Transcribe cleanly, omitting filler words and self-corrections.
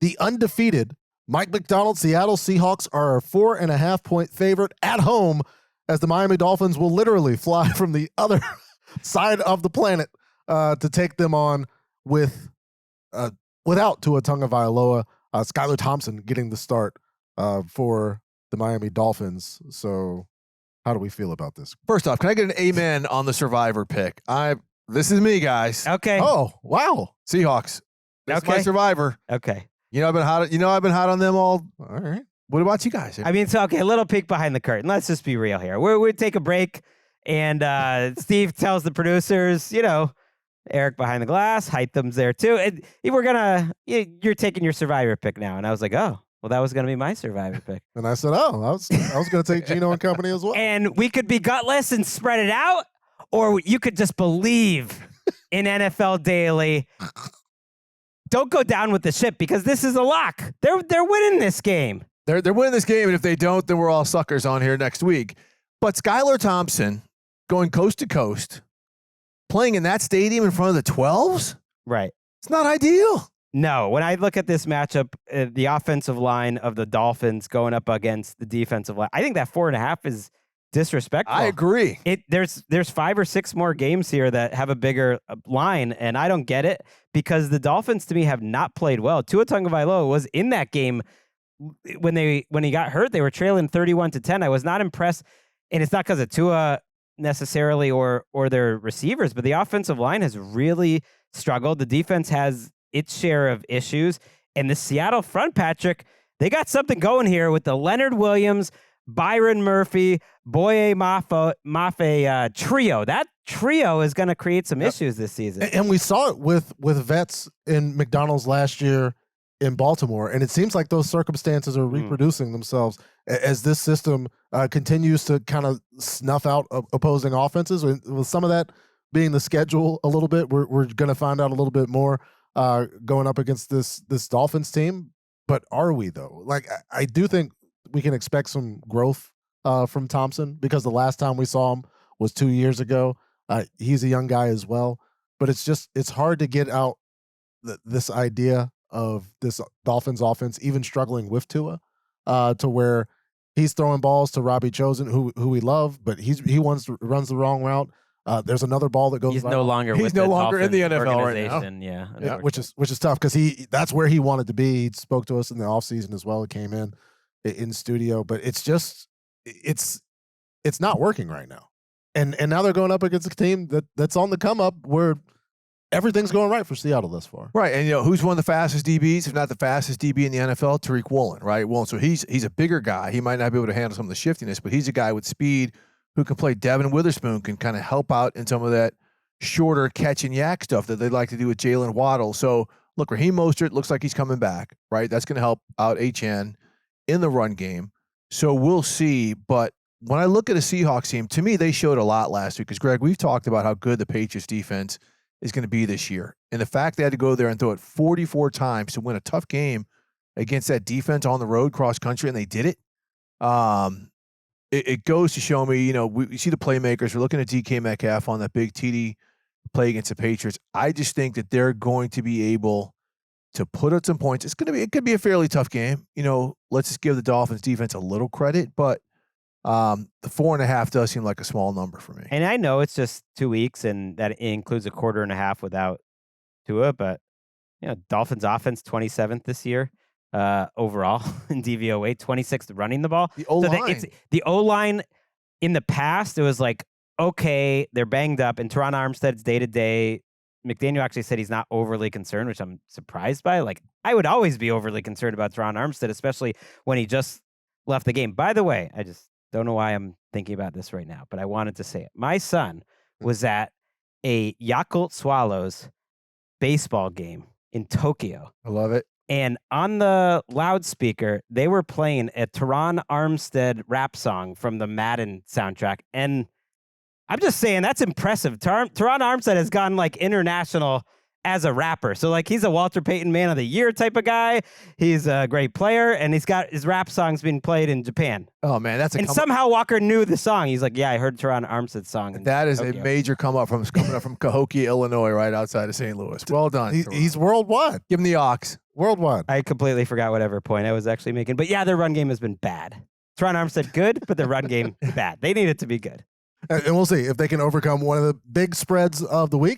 The undefeated Mike McDonald Seattle Seahawks are a 4.5-point favorite at home as the Miami Dolphins will literally fly from the other side of the planet to take them on with without Tua Tagovailoa. Skylar Thompson getting the start for the Miami Dolphins. So how do we feel about this? First off, can I get an amen on the survivor pick? This is me, guys. Okay. Oh, wow. Seahawks. That's my Okay. survivor. Okay. I've been hot. I've been hot on them all. All right. What about you guys? I mean, so, okay, a little peek behind the curtain. Let's just be real here. We'll take a break, and Steve tells the producers, Eric behind the glass, Hytham's there too. And you're taking your survivor pick now. And I was like, oh, well, that was going to be my survivor pick. And I said, I was going to take Gino and company as well. And we could be gutless and spread it out, or you could just believe in NFL Daily. Don't go down with the ship because this is a lock. They're winning this game. They're winning this game, and if they don't, then we're all suckers on here next week. But Skylar Thompson going coast to coast, playing in that stadium in front of the 12s? Right. It's not ideal. No, when I look at this matchup, the offensive line of the Dolphins going up against the defensive line, I think that 4.5 is disrespectful. I agree. There's 5 or 6 more games here that have a bigger line, and I don't get it because the Dolphins to me have not played well. Tua Tagovailoa was in that game when he got hurt. They were trailing 31-10. I was not impressed, and it's not because of Tua necessarily or their receivers, but the offensive line has really struggled. The defense has its share of issues, and the Seattle front, Patrick, they got something going here with the Leonard Williams, Byron Murphy, Boye Mafe trio. That trio is going to create some issues this season. And we saw it with vets in McDonald's last year in Baltimore, and it seems like those circumstances are reproducing themselves as this system continues to kind of snuff out opposing offenses. With some of that being the schedule a little bit, we're going to find out a little bit more going up against this Dolphins team. But are we, though? Like, I do think we can expect some growth from Thompson because the last time we saw him was 2 years ago. He's a young guy as well, but it's hard to get out this idea of this Dolphins offense even struggling with Tua to where he's throwing balls to Robbie Chosen, who we love, but he runs the wrong route. There's another ball that goes. He's no longer in the NFL right now. Yeah, which is tough because that's where he wanted to be. He spoke to us in the offseason as well. He came in studio, but it's not working right now. And now they're going up against a team that's on the come up where everything's going right for Seattle thus far. Right, and who's one of the fastest DBs, if not the fastest DB in the NFL? Tariq Woolen, right? Woolen. So he's a bigger guy. He might not be able to handle some of the shiftiness, but he's a guy with speed who can play. Devin Witherspoon can kind of help out in some of that shorter catch and yak stuff that they like to do with Jalen Waddle. So look, Raheem Mostert looks like he's coming back, right? That's going to help out HN in the run game. So we'll see. But when I look at a Seahawks team, to me, they showed a lot last week because, Greg, we've talked about how good the Patriots defense is going to be this year. And the fact they had to go there and throw it 44 times to win a tough game against that defense on the road, cross country, and they did it. It goes to show me, we see the playmakers. We're looking at DK Metcalf on that big TD play against the Patriots. I just think that they're going to be able to put up some points. It could be a fairly tough game. Let's just give the Dolphins defense a little credit, but the 4.5 does seem like a small number for me. And I know it's just 2 weeks, and that includes a quarter and a half without Tua, but Dolphins offense 27th this year overall in DVOA, 26th running the ball. The O-line. The O-line in the past, it was like, okay, they're banged up, and Teron Armstead's day-to-day. McDaniel actually said he's not overly concerned, which I'm surprised by. Like, I would always be overly concerned about Teron Armstead, especially when he just left the game. By the way, I just don't know why I'm thinking about this right now, but I wanted to say it. My son was at a Yakult Swallows baseball game in Tokyo. I love it. And on the loudspeaker, they were playing a Teron Armstead rap song from the Madden soundtrack. And I'm just saying, that's impressive. Teron Armstead has gone like international as a rapper. So like he's a Walter Payton Man of the Year type of guy. He's a great player, and he's got his rap songs being played in Japan. Oh man, somehow Walker knew the song. He's like, yeah, I heard Teron Armstead's song. That is Tokyo. a major coming up from Cahokia, Illinois, right outside of St. Louis. Well done. He's worldwide. Give him the ox. worldwide. I completely forgot whatever point I was actually making. But yeah, their run game has been bad. Teron Armstead, good, but the run game, bad. They need it to be good. And we'll see if they can overcome one of the big spreads of the week.